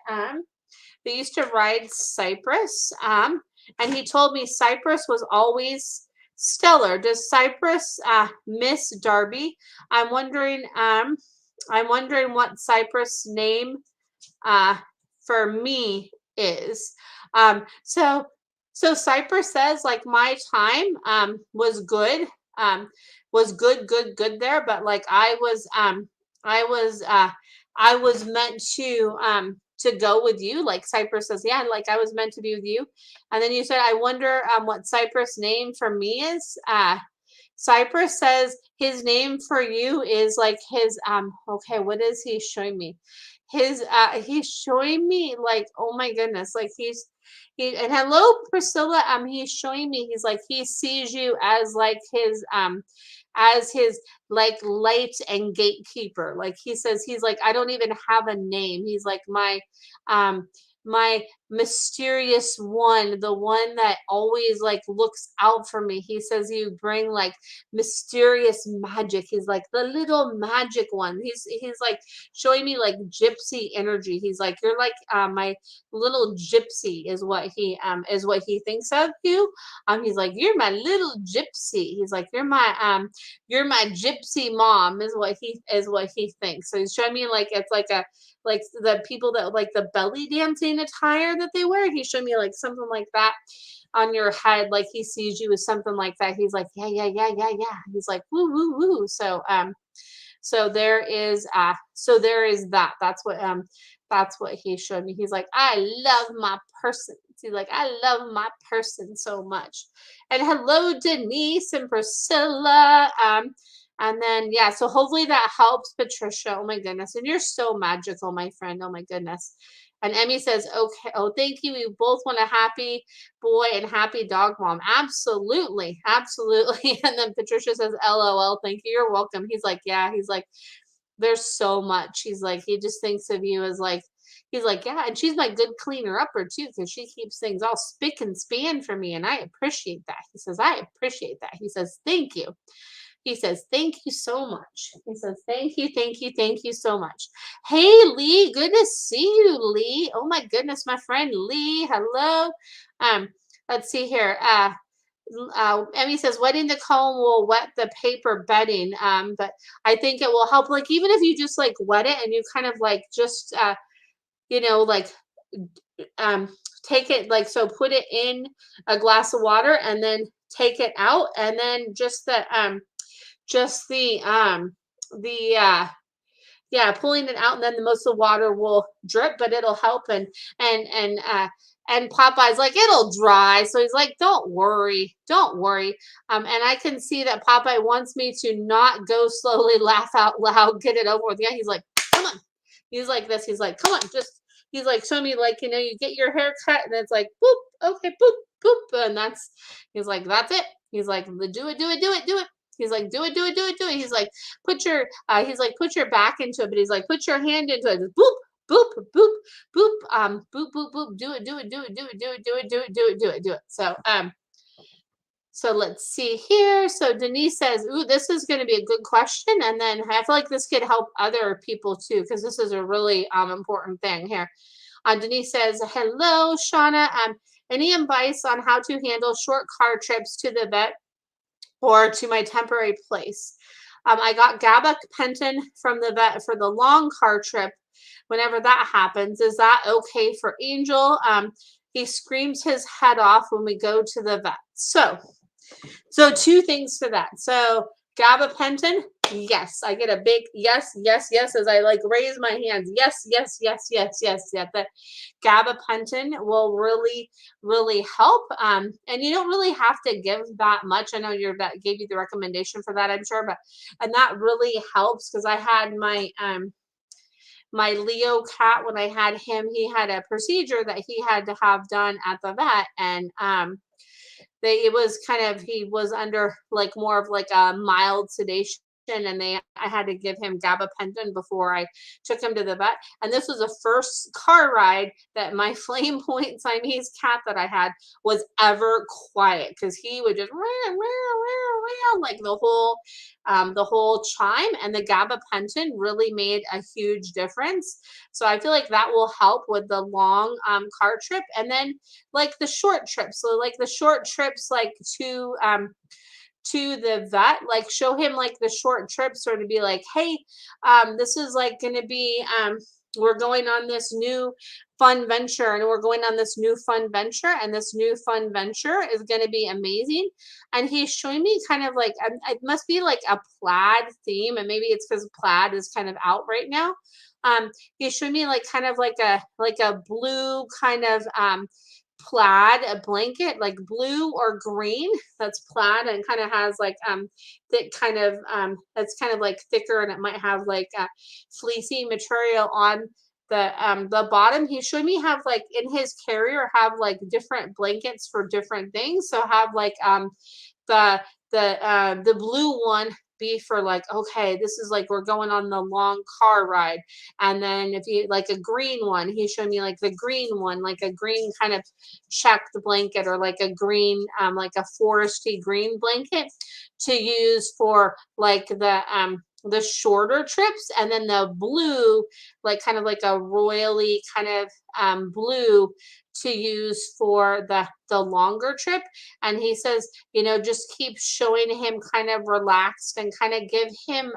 S1: Cypress. And he told me Cypress was always stellar. Does Cypress miss Darby? I'm wondering what Cypress name for me is. So Cypress says, like, my time was good. Was good there, but like I was meant to go with you. Like Cypress says, yeah, like I was meant to be with you. And then you said, I wonder what Cypress name for me is. Cypress says his name for you is like his okay, what is he showing me? He's showing me like, oh my goodness, like and hello Priscilla, he's showing me, he's like, he sees you as like his like light and gatekeeper. Like he says, he's like, I don't even have a name. He's like my mysterious one, the one that always like looks out for me. He says you bring like mysterious magic. He's like the little magic one. He's like showing me like gypsy energy. He's like, you're like my little gypsy is what he thinks of you. He's like, you're my little gypsy. He's like, you're my gypsy mom is what he thinks. So he's showing me like, it's like the people that like the belly dancing attire that they wear. He showed me like something like that on your head. Like he sees you as something like that. He's like, yeah, yeah, yeah, yeah, yeah. He's like, woo, woo, woo. So there is that. That's what he showed me. He's like, I love my person. He's like, I love my person so much. And hello, Denise and Priscilla. And then, yeah, so hopefully that helps, Patricia. Oh my goodness. And you're so magical, my friend. Oh my goodness. And Emmy says, okay, oh, thank you. We both want a happy boy and happy dog mom. Absolutely. Absolutely. And then Patricia says, LOL, thank you. You're welcome. He's like, yeah, he's like, there's so much. He's like, he just thinks of you as like, he's like, yeah, and she's my good cleaner upper too, because she keeps things all spick and span for me, and I appreciate that. He says, I appreciate that. He says, thank you. He says, thank you so much. He says, thank you so much. Hey, Lee, good to see you, Lee. Oh my goodness, my friend Lee. Hello. Um, let's see here. Emmy says wetting the comb will wet the paper bedding. But I think it will help. Like even if you just like wet it and you kind of like just like um take it like so put it in a glass of water and then take it out and then just the yeah, pulling it out and then the most of the water will drip, but it'll help and Popeye's like, it'll dry. So he's like, don't worry, don't worry. And I can see that Popeye wants me to not go slowly, laugh out loud, get it over with. Yeah, he's like, come on. He's like this. He's like, come on, just he's like, show me like, you get your hair cut and it's like, boop, okay, boop, boop. And he's like, that's it. He's like, do it, do it, do it, do it. He's like, do it, do it, do it, do it. He's like, put your back into it, but he's like, put your hand into it. Boop, boop, boop, boop, boop, boop, boop. Do it, do it, do it, do it, do it, do it, do it, do it, do it, do it. So let's see here. So Denise says, ooh, this is going to be a good question. And then I feel like this could help other people too, because this is a really important thing here. Denise says, hello, Shauna. Any advice on how to handle short car trips to the vet or to my temporary place? I got gabapentin from the vet for the long car trip. Whenever that happens, is that okay for Angel? He screams his head off when we go to the vet. So two things to that. So gabapentin, yes, I get a big yes, yes, yes as I like raise my hands. Yes, yes, yes, yes, yes, yes. That gabapentin will really, really help. And you don't really have to give that much. I know your vet gave you the recommendation for that, I'm sure, and that really helps because I had my Leo cat when I had him. He had a procedure that he had to have done at the vet, and it was he was under like more of like a mild sedation and I had to give him gabapentin before I took him to the vet. And this was the first car ride that my Flame Point Siamese cat that I had was ever quiet because he would just like the whole chime, and the gabapentin really made a huge difference. So I feel like that will help with the long car trip. And then like the short trips. So like the short trips like to the vet, like show him like the short trips or to be like, hey, this is like going to be we're going on this new fun venture and we're going on this new fun venture and this new fun venture is going to be amazing. And he's showing me kind of like it must be like a plaid theme, and maybe it's because plaid is kind of out right now. He's showing me like kind of like a blue kind of plaid, a blanket, like blue or green, that's plaid and kind of has like thick kind of that's kind of like thicker, and it might have like fleecy material on the bottom. He showed me have like in his carrier have like different blankets for different things. So have like the the blue one be for like, okay, this is like we're going on the long car ride. And then if you like a green one, he showed me like the green one, like a green kind of checked blanket or like a green like a foresty green blanket to use for like the shorter trips. And then the blue, like kind of like a royally kind of blue to use for the longer trip. And he says, just keep showing him kind of relaxed and kind of give him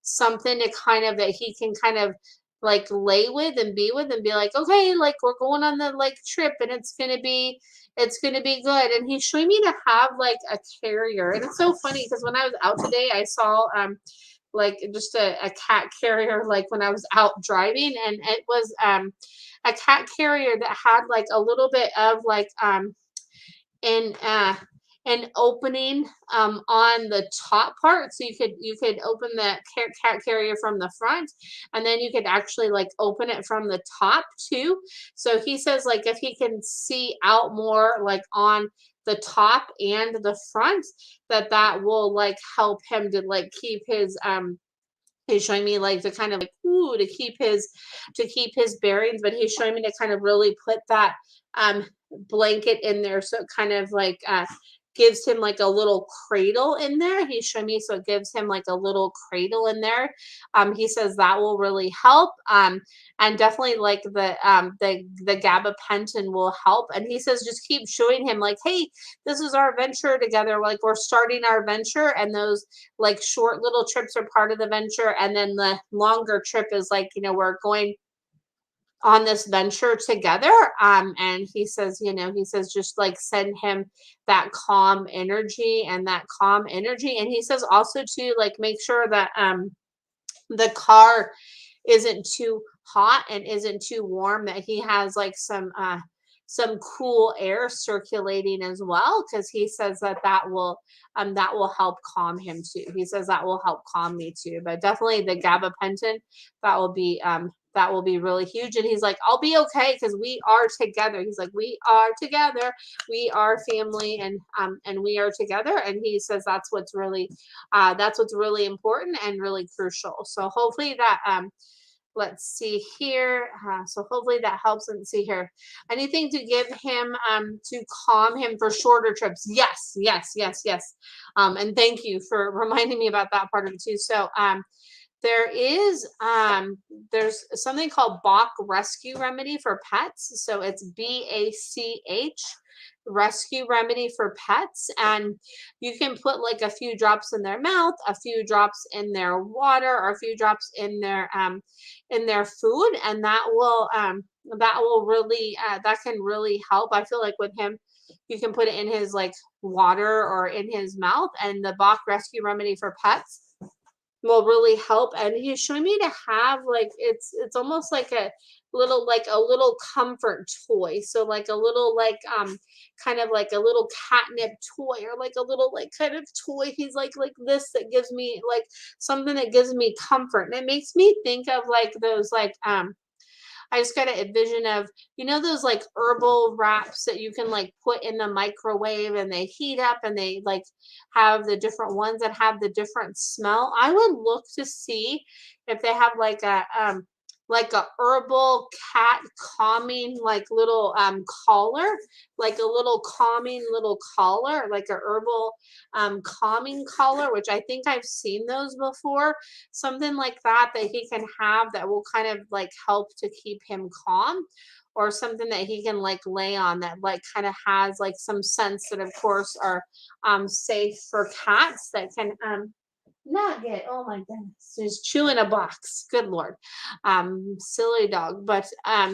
S1: something to kind of that he can kind of like lay with and be like, okay, like we're going on the like trip and it's gonna be good. And he's showing me to have like a carrier. And it's so funny because when I was out today, I saw like just a cat carrier like when I was out driving, and it was a cat carrier that had like a little bit of like in an opening on the top part, so you could open the cat carrier from the front, and then you could actually like open it from the top too. So he says like if he can see out more like on the top and the front, that will like help him to like keep his he's showing me like to kind of like ooh to keep his bearings, but he's showing me to kind of really put that blanket in there, so it kind of like gives him like a little cradle in there. He's showing me so it gives him like a little cradle in there. He says that will really help. And definitely like the gabapentin will help. And he says just keep showing him like, hey, this is our venture together. Like we're starting our venture, and those like short little trips are part of the venture, and then the longer trip is like, we're going on this venture together. And he says, he says just like send him that calm energy and that calm energy. And he says also to like make sure that the car isn't too hot and isn't too warm, that he has like some cool air circulating as well, because he says that will help calm him too. He says that will help calm me too. But definitely the gabapentin, that will be really huge. And he's like, I'll be okay because we are together. He's like, we are together, we are family, and we are together. And he says that's what's really important and really crucial. So hopefully that let's see here. So hopefully that helps. And see here. Anything to give him to calm him for shorter trips? Yes, yes, yes, yes. And thank you for reminding me about that part of it too. So there's something called Bach Rescue Remedy for Pets. So it's BACH Rescue Remedy for Pets. And you can put like a few drops in their mouth, a few drops in their water, or a few drops in their food, and that will really that can really help. I feel like with him, you can put it in his like water or in his mouth, and the Bach Rescue Remedy for Pets will really help. And he's showing me to have like it's almost like a little comfort toy. So like a little like kind of like a little catnip toy, or like a little like kind of toy. He's like this that gives me like something that gives me comfort. And it makes me think of like those like I just got a vision of, those like herbal wraps that you can like put in the microwave and they heat up, and they like have the different ones that have the different smell. I would look to see if they have like a herbal cat calming like little collar, like a little calming little collar, like a herbal calming collar, which I think I've seen those before. Something like that he can have that will kind of like help to keep him calm, or something that he can like lay on that like kind of has like some scents that of course are safe for cats, that can not get, oh my goodness, he's chewing a box, good lord, silly dog. But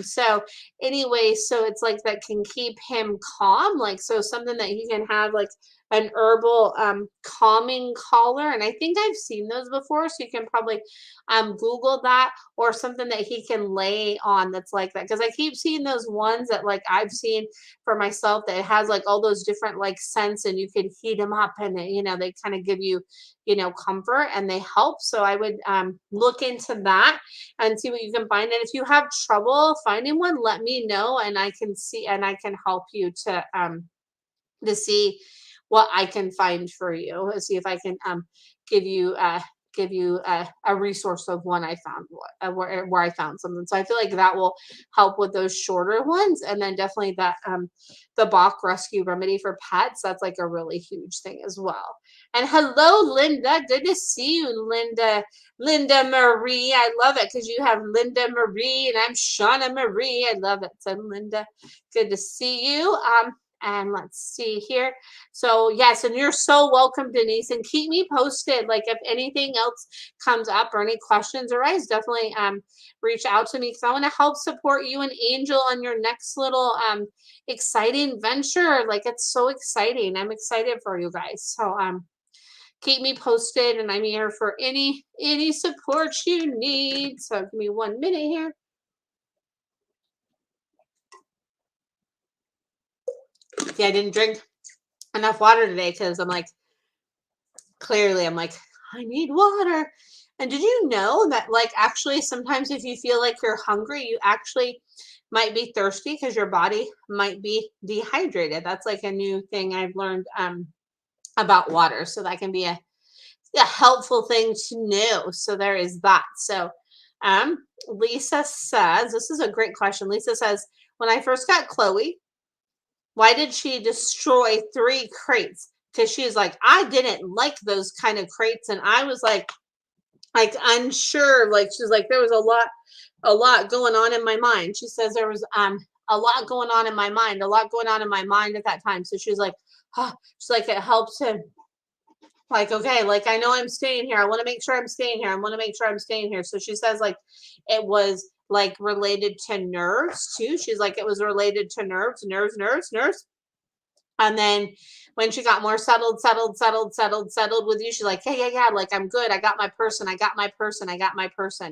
S1: so anyway, so it's like that can keep him calm, like so something that he can have like an herbal calming collar. And I think I've seen those before, so you can probably Google that, or something that he can lay on that's like that, because I keep seeing those ones that like I've seen for myself that it has like all those different like scents, and you can heat them up, and they kind of give you comfort, and they help. So I would look into that and see what you can find. And if you have trouble finding one, let me know, and I can see, and I can help you to see what I can find for you. See if I can give you a resource of one I found, where I found something. So I feel like that will help with those shorter ones. And then definitely that the Bach Rescue Remedy for Pets, that's like a really huge thing as well. And hello, Linda. Good to see you, Linda. Linda Marie. I love it because you have Linda Marie and I'm Shauna Marie. I love it. So Linda, good to see you. And let's see here. So yes, and you're so welcome, Denise. And keep me posted. Like if anything else comes up or any questions arise, definitely reach out to me, because I want to help support you and Angel on your next little exciting venture. Like it's so exciting. I'm excited for you guys. So keep me posted, and I'm here for any support you need. So give me 1 minute here. Yeah, I didn't drink enough water today because I'm like, clearly I'm like, I need water. And did you know that like actually sometimes if you feel like you're hungry, you actually might be thirsty because your body might be dehydrated. That's like a new thing I've learned about water. So that can be a helpful thing to know. So there is that. So Lisa says, this is a great question. Lisa says, when I first got Chloe, why did she destroy 3 crates? Because she's like, I didn't like those kind of crates. And I was like unsure. Like she's like, there was a lot going on in my mind. She says there was a lot going on in my mind, a lot going on in my mind at that time. So she's like, oh, she's like, it helps him. Like, okay, like I know I'm staying here. I want to make sure I'm staying here. I want to make sure I'm staying here. So she says like it was like related to nerves too. She's like, it was related to nerves. And then when she got more settled with you, she's like, yeah, like I'm good. I got my person.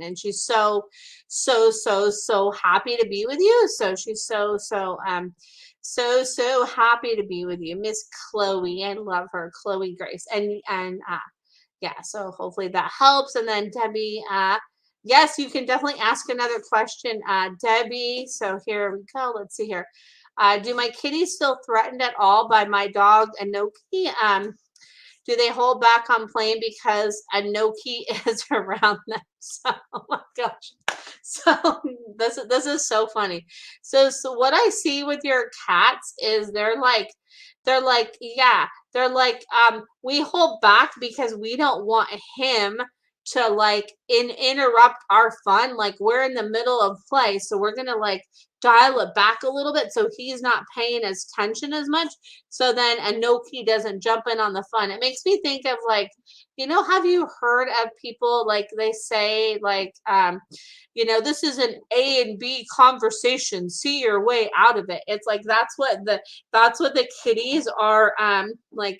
S1: And she's so happy to be with you. So she's so happy to be with you, Miss Chloe. I love her, Chloe Grace. And yeah, so hopefully that helps. And then Debbie, yes, you can definitely ask another question, Debbie. So here we go. Let's see here. Do my kitties still threatened at all by my dog Anoki? Do they hold back on playing because Anoki is around them? So, oh my gosh. So this is so funny. So what I see with your cats is they're like we hold back because we don't want him to like interrupt our fun. Like we're in the middle of play, so we're gonna like dial it back a little bit so he's not paying his attention as much. So then Anoki doesn't jump in on the fun. It makes me think of like, have you heard of people like they say like this is an A and B conversation. See your way out of it. It's like that's what the kitties are like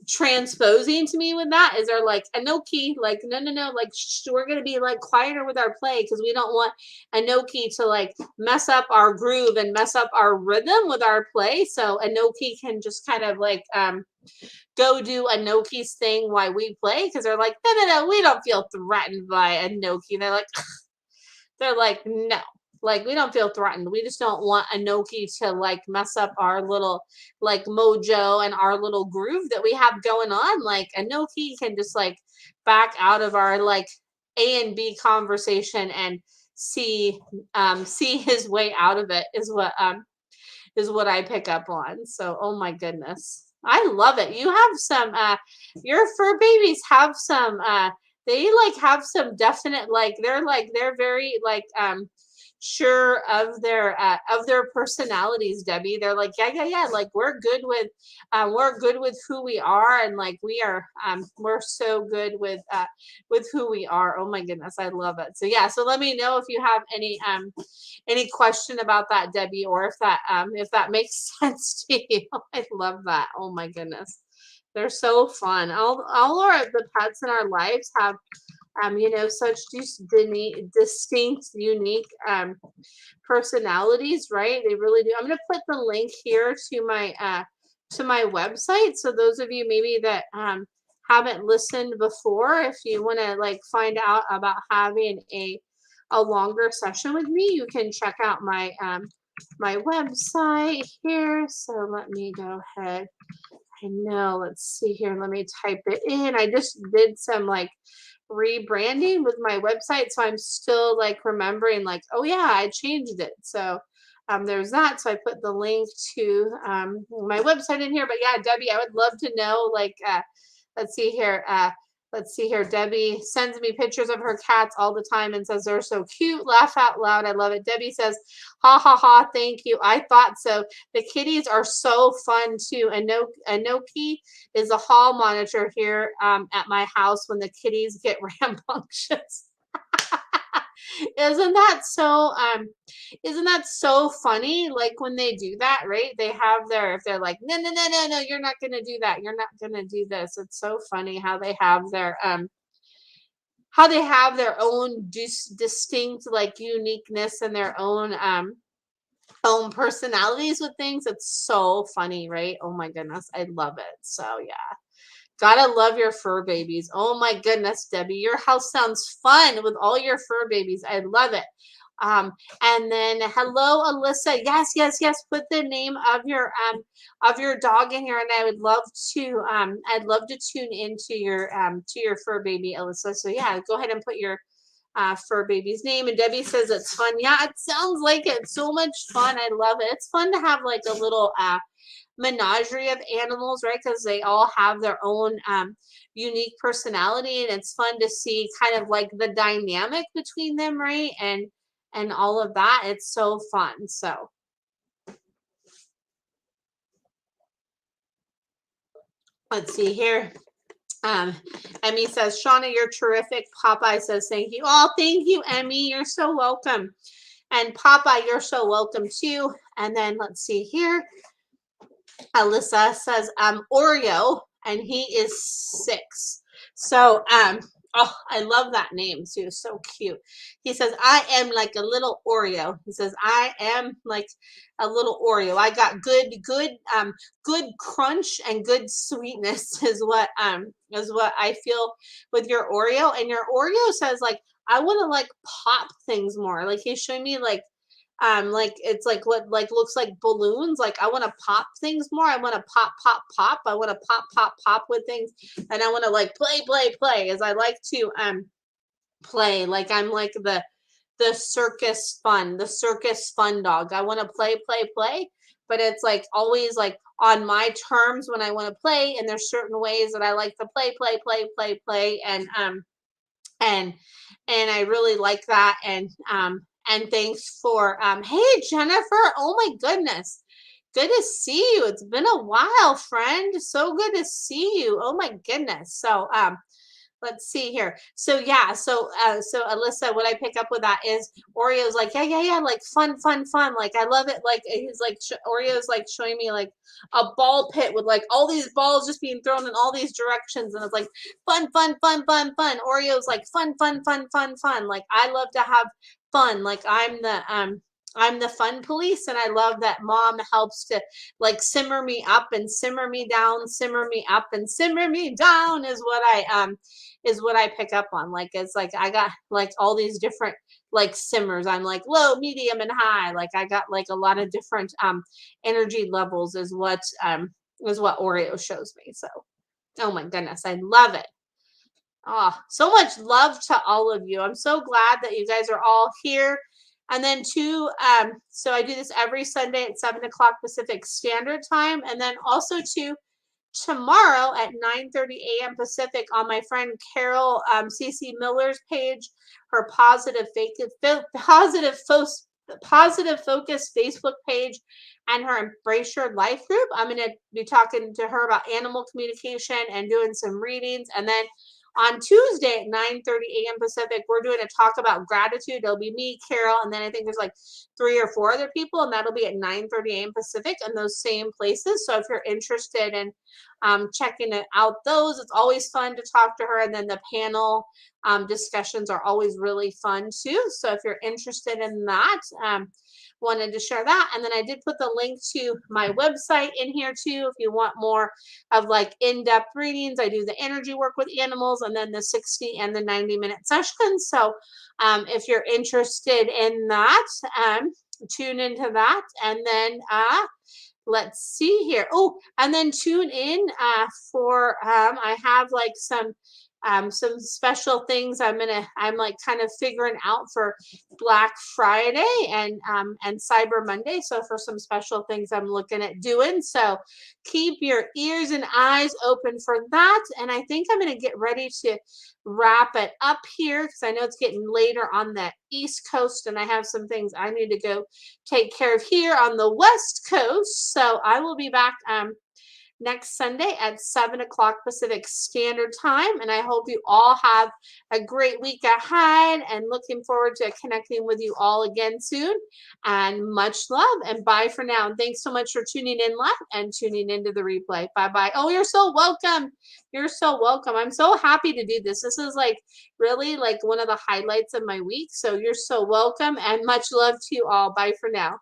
S1: transposing to me with that is they're like Anoki, like no, like we're gonna be like quieter with our play because we don't want Anoki to like mess up our groove and mess up our rhythm with our play. So Anoki can just kind of like go do Anoki's thing while we play because they're like no, we don't feel threatened by Anoki. They're like no. Like we don't feel threatened. We just don't want Anoki to like mess up our little like mojo and our little groove that we have going on. Like Anoki can just like back out of our like A and B conversation and see his way out of it is what I pick up on. So oh my goodness. I love it. You have some your fur babies have some they like have some definite like they're very like sure of their personalities, Debbie. They're like yeah, like we're good with who we are, and like we're so good with who we are. Oh my goodness, I love it. So yeah, so let me know if you have any question about that, Debbie, or if that makes sense to you. I love that. Oh my goodness, they're so fun. All the pets in our lives have such distinct, unique personalities, right? They really do. I'm going to put the link here to my website. So those of you maybe that haven't listened before, if you want to like find out about having a longer session with me, you can check out my my website here. So let me go ahead. I know. Let's see here. Let me type it in. I just did some like rebranding with my website, so I'm still like remembering like, oh yeah, I changed it. So there's that. So I put the link to my website in here. But yeah, Debbie, I would love to know like let's see here. Debbie sends me pictures of her cats all the time and says they're so cute. Laugh out loud. I love it. Debbie says, ha ha ha, thank you. I thought so. The kitties are so fun too. Anoki is a hall monitor here at my house when the kitties get rambunctious. Isn't that so funny? Like when they do that, right? They have if they're like, no, you're not gonna do that. You're not gonna do this. It's so funny how they have their own distinct like uniqueness and their own own personalities with things. It's so funny, right? Oh my goodness, I love it. So yeah. Gotta love your fur babies. Oh my goodness, Debbie, your house sounds fun with all your fur babies. I love it. And then hello, Alyssa. Yes, yes, yes. Put the name of your dog in here, and I would love to I'd love to tune into your fur baby, Alyssa. So yeah, go ahead and put your fur baby's name. And Debbie says it's fun. Yeah, it sounds like it. So much fun. I love it. It's fun to have like a little menagerie of animals, right? Because they all have their own unique personality, and it's fun to see kind of like the dynamic between them, right? And all of that. It's so fun. So let's see here. Um, Emmy says, Shauna, you're terrific. Popeye says, thank you. Oh, thank you, Emmy. You're so welcome. And Popeye, you're so welcome too. And then let's see here. Alyssa says, Oreo, and he is 6. So, oh, I love that name too. So cute. He says, I am like a little Oreo. He says, I am like a little Oreo. I got good crunch and good sweetness is what I feel with your Oreo. And your Oreo says like, I want to like pop things more. Like he's showing me like it's like what like looks like balloons. Like I want to pop things more. I want to pop. I want to pop with things, and I want to like play as I like to play. Like I'm like the circus fun dog. I want to play, but it's like always like on my terms when I want to play, and there's certain ways that I like to play, and I really like that. And thanks for hey Jennifer, oh my goodness, good to see you. It's been a while, friend. So good to see you. Oh my goodness. So let's see here. So yeah, so Alyssa, what I pick up with that is Oreo's like, yeah, like fun. Like I love it. Like he's like Oreo's like showing me like a ball pit with like all these balls just being thrown in all these directions, and it's like fun. Oreo's like fun. Like I love to have fun. Like I'm the fun police, and I love that mom helps to like simmer me up and simmer me down, simmer me up and simmer me down is what I pick up on. Like it's like I got like all these different like simmers. I'm like low, medium, and high. Like I got like a lot of different energy levels is what Oreo shows me. So oh my goodness, I love it. Oh, so much love to all of you. I'm so glad that you guys are all here. And then so I do this every Sunday at 7 o'clock Pacific Standard Time. And then also tomorrow at 9:30 a.m. Pacific on my friend Carol CC Miller's page, her Positive Focus Facebook page, and her Embrace Your Life group. I'm going to be talking to her about animal communication and doing some readings. And then on Tuesday at 9:30 a.m. Pacific, we're doing a talk about gratitude. It'll be me, Carol, and then I think there's like 3 or 4 other people, and that'll be at 9:30 a.m. Pacific in those same places. So if you're interested in checking out those, it's always fun to talk to her. And then the panel discussions are always really fun too. So if you're interested in that, wanted to share that. And then I did put the link to my website in here too if you want more of like in-depth readings. I do the energy work with animals, and then the 60 and the 90-minute sessions. So if you're interested in that, tune into that. And then let's see here. Oh, and then tune in for I have like some special things I'm like kind of figuring out for Black Friday and Cyber Monday. So for some special things I'm looking at doing. So keep your ears and eyes open for that. And I think I'm going to get ready to wrap it up here because I know it's getting later on the East Coast, and I have some things I need to go take care of here on the West Coast. So I will be back next Sunday at 7 o'clock Pacific Standard Time. And I hope you all have a great week ahead, and looking forward to connecting with you all again soon. And much love, and bye for now. And thanks so much for tuning in live and tuning into the replay. Bye-bye. Oh, you're so welcome. You're so welcome. I'm so happy to do this. This is like really like one of the highlights of my week. So you're so welcome, and much love to you all. Bye for now.